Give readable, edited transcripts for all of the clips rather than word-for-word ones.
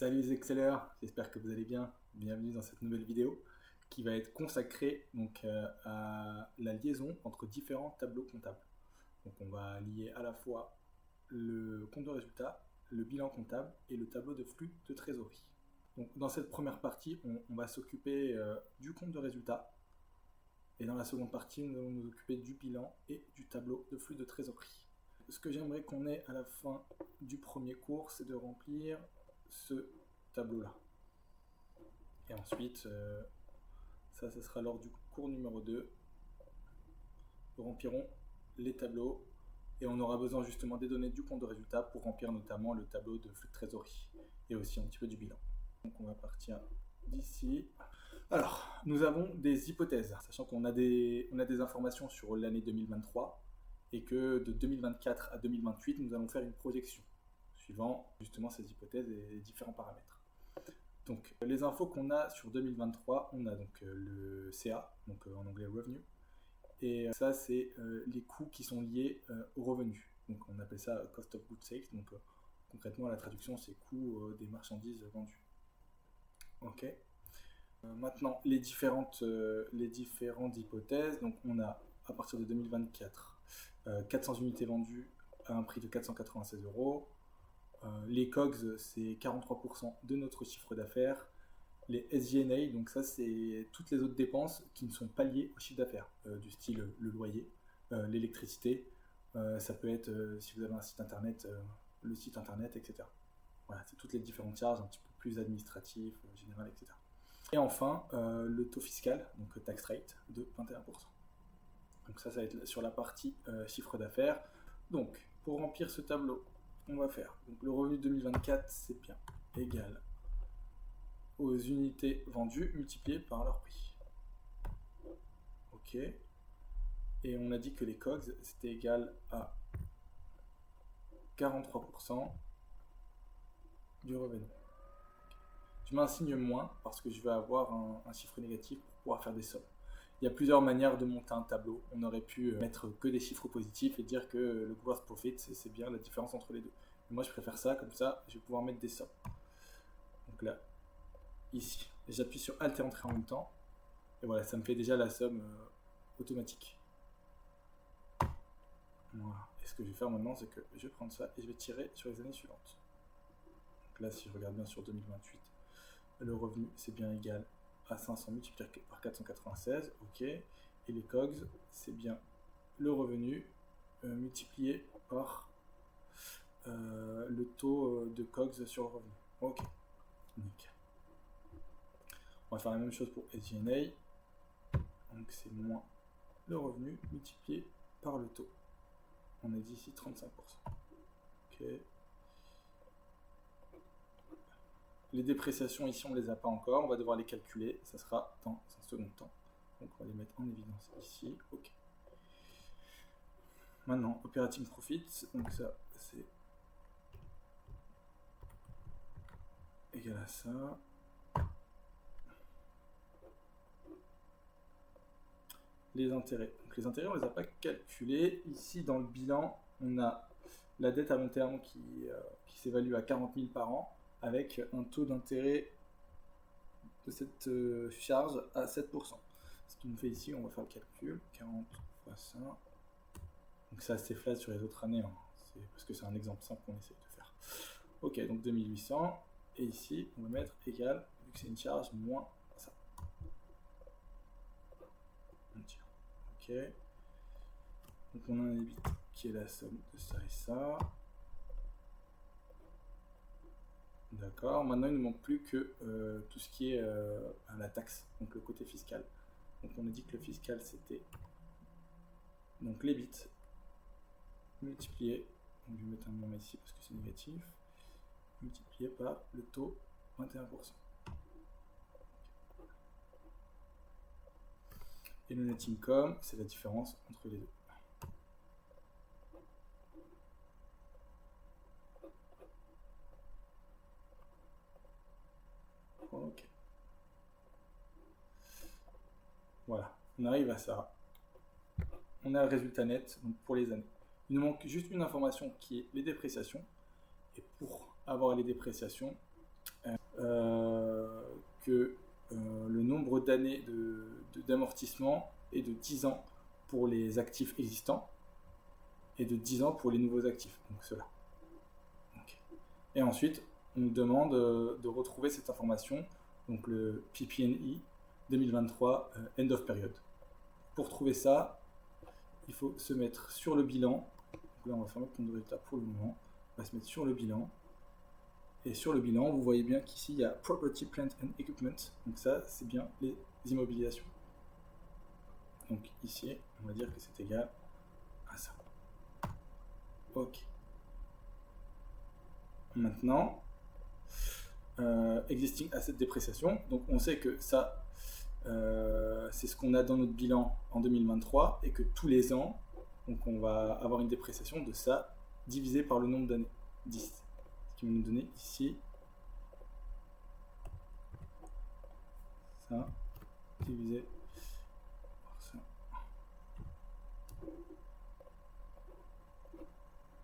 Salut les Excellers, j'espère que vous allez bien. Bienvenue dans cette nouvelle vidéo qui va être consacrée à la liaison entre différents tableaux comptables. Donc on va lier à la fois le compte de résultat, le bilan comptable et le tableau de flux de trésorerie. Donc dans cette première partie, on va s'occuper du compte de résultat et dans la seconde partie, nous allons nous occuper du bilan et du tableau de flux de trésorerie. Ce que j'aimerais qu'on ait à la fin du premier cours, c'est de remplir ce tableau-là. Et ensuite, ça sera lors du cours numéro 2. Nous remplirons les tableaux et on aura besoin justement des données du compte de résultat pour remplir notamment le tableau de flux de trésorerie et aussi un petit peu du bilan. Donc on va partir d'ici. Alors, nous avons des hypothèses, sachant qu'on a des informations sur l'année 2023 et que de 2024 à 2028, nous allons faire une projection suivant justement ces hypothèses et les différents paramètres. Donc, les infos qu'on a sur 2023, on a donc le CA, donc en anglais Revenue, et ça, c'est les coûts qui sont liés aux revenus. Donc, on appelle ça Cost of Goods Sold. Donc, concrètement, la traduction, c'est coût des marchandises vendues. Ok. Maintenant, les différentes hypothèses. Donc, on a à partir de 2024 400 unités vendues à un prix de 496 €. Les COGS, c'est 43% de notre chiffre d'affaires. Les SG&A, donc ça, c'est toutes les autres dépenses qui ne sont pas liées au chiffre d'affaires, du style le loyer, l'électricité. Ça peut être, si vous avez un site internet, le site internet, etc. Voilà, c'est toutes les différentes charges un petit peu plus administratives, générales, etc. Et enfin, le taux fiscal, donc tax rate, de 21%. Donc ça va être sur la partie chiffre d'affaires. Donc, pour remplir ce tableau, on va faire donc le revenu 2024, c'est bien égal aux unités vendues multipliées par leur prix. Ok. Et on a dit que les COGS, c'était égal à 43% du revenu. Je mets un signe moins parce que je vais avoir un chiffre négatif pour pouvoir faire des sommes. Il y a plusieurs manières de monter un tableau. On aurait pu mettre que des chiffres positifs et dire que le gross profit, c'est bien la différence entre les deux. Mais moi, je préfère ça, comme ça, je vais pouvoir mettre des sommes. Donc là, ici, j'appuie sur Alt et Entrée en même temps. Et voilà, ça me fait déjà la somme automatique. Voilà. Et ce que je vais faire maintenant, c'est que je vais prendre ça et je vais tirer sur les années suivantes. Donc là, si je regarde bien sur 2028, le revenu, c'est bien égal à 500 multiplié par 496, ok. Et les COGS, c'est bien le revenu multiplié par le taux de COGS sur le revenu. Ok, nickel. On va faire la même chose pour SG&A. Donc c'est moins le revenu multiplié par le taux. On a dit ici 35%. Ok. Les dépréciations ici, on ne les a pas encore. On va devoir les calculer. Ça sera dans un second temps. Donc on va les mettre en évidence ici. Ok. Maintenant, operating profit. Donc ça, c'est égal à ça. Les intérêts. Donc les intérêts, on ne les a pas calculés. Ici, dans le bilan, on a la dette à long terme qui s'évalue à 40 000 par an avec un taux d'intérêt de cette charge à 7%. Ce qui nous fait ici, on va faire le calcul, 40 fois ça. Donc c'est assez flat sur les autres années, hein. C'est parce que c'est un exemple simple qu'on essaie de faire. Ok, donc 2800. Et ici, on va mettre égal, vu que c'est une charge, moins ça. Ok. Donc on a un débit qui est la somme de ça et ça. D'accord. Maintenant, il ne nous manque plus que tout ce qui est la taxe, donc le côté fiscal. Donc on a dit que le fiscal, c'était donc les bits multiplié, donc je vais mettre un moins ici parce que c'est négatif, multiplié par le taux 21%. Et le net income, c'est la différence entre les deux. Ok. Voilà, on arrive à ça. On a le résultat net donc pour les années. Il nous manque juste une information qui est les dépréciations. Et pour avoir les dépréciations, que le nombre d'années d'amortissement est de 10 ans pour les actifs existants et de 10 ans pour les nouveaux actifs, donc ceux-là. Okay. Et ensuite, on nous demande de retrouver cette information, donc le PPNI 2023 End of Period. Pour trouver ça, il faut se mettre sur le bilan. Donc là, on va faire notre compte de résultat pour le moment. On va se mettre sur le bilan. Et sur le bilan, vous voyez bien qu'ici, il y a Property, Plant and Equipment. Donc ça, c'est bien les immobilisations. Donc ici, on va dire que c'est égal à ça. OK. Maintenant, Existing Asset Dépréciation. Donc on sait que ça, c'est ce qu'on a dans notre bilan en 2023 et que tous les ans, donc on va avoir une dépréciation de ça divisé par le nombre d'années, 10. Ce qui va nous donner ici ça divisé par ça.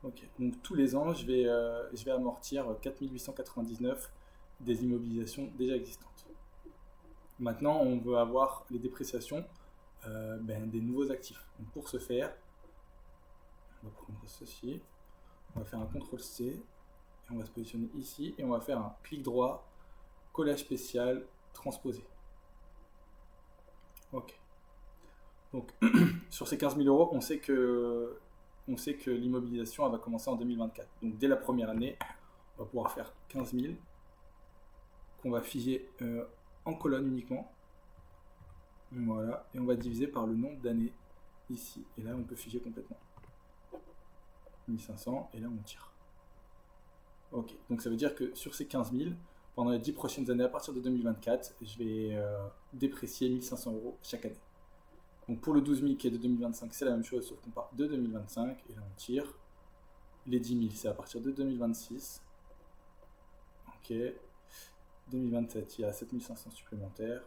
Ok, donc tous les ans, je vais amortir 4899 des immobilisations déjà existantes. Maintenant, on veut avoir les dépréciations des nouveaux actifs. Donc pour ce faire, on va prendre ceci, on va faire un CTRL-C, et on va se positionner ici, et on va faire un clic droit, collage spécial, transposer. Ok. Donc, sur ces 15 000 euros, on sait que l'immobilisation elle va commencer en 2024. Donc, dès la première année, on va pouvoir faire 15 000 qu'on va figer en colonne uniquement. Voilà. Et on va diviser par le nombre d'années ici. Et là, on peut figer complètement. 1500. Et là, on tire. Ok. Donc, ça veut dire que sur ces 15 000, pendant les 10 prochaines années, à partir de 2024, je vais déprécier 1500 euros chaque année. Donc pour le 12 000 qui est de 2025, c'est la même chose, sauf qu'on part de 2025, et là on tire. Les 10 000, c'est à partir de 2026. Ok. 2027, il y a 7500 supplémentaires.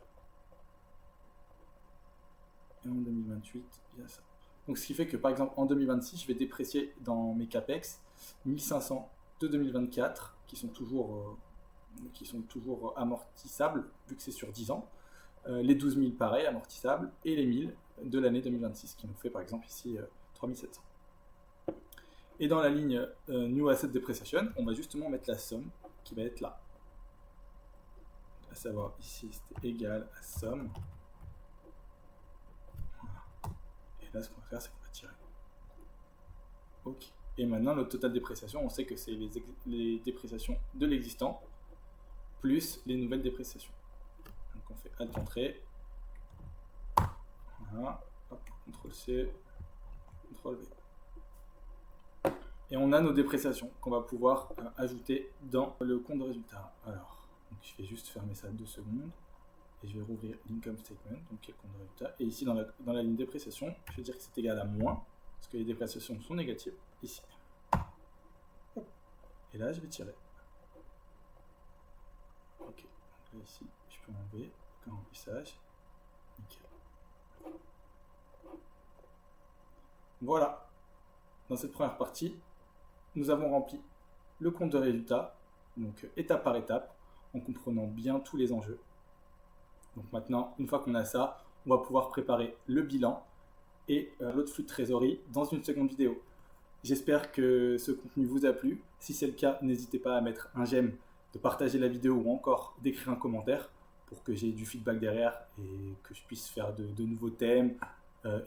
Et en 2028, il y a ça. Donc ce qui fait que par exemple en 2026, je vais déprécier dans mes CAPEX 1500 de 2024, qui sont toujours amortissables, vu que c'est sur 10 ans. Les 12 000 pareil, amortissables, et les 1000 de l'année 2026, qui nous fait par exemple ici 3700. Et dans la ligne New Asset Depreciation, on va justement mettre la somme qui va être là. À savoir ici, c'était égal à somme. Voilà. Et là, ce qu'on va faire, c'est qu'on va tirer. Ok. Et maintenant, notre total dépréciation, on sait que c'est les dépréciations de l'existant plus les nouvelles dépréciations. Donc on fait Add Entrée. Voilà. CTRL-C, CTRL-V. Et on a nos dépréciations qu'on va pouvoir ajouter dans le compte de résultat. Alors, donc je vais juste fermer ça 2 secondes. Et je vais rouvrir l'Income Statement, donc qui est le compte de résultat. Et ici, dans la ligne dépréciation, je vais dire que c'est égal à moins, parce que les dépréciations sont négatives, ici. Et là, je vais tirer. Ok, donc là, ici, je peux enlever aucun remplissage. Nickel. Voilà. Dans cette première partie, nous avons rempli le compte de résultat, donc étape par étape, en comprenant bien tous les enjeux. Donc maintenant, une fois qu'on a ça, on va pouvoir préparer le bilan et l'autre flux de trésorerie dans une seconde vidéo. J'espère que ce contenu vous a plu. Si c'est le cas, n'hésitez pas à mettre un j'aime, de partager la vidéo ou encore d'écrire un commentaire pour que j'ai du feedback derrière et que je puisse faire de nouveaux thèmes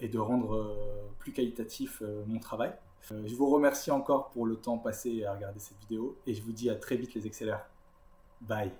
et de rendre plus qualitatif mon travail. Je vous remercie encore pour le temps passé à regarder cette vidéo et je vous dis à très vite les Excellaires. Bye.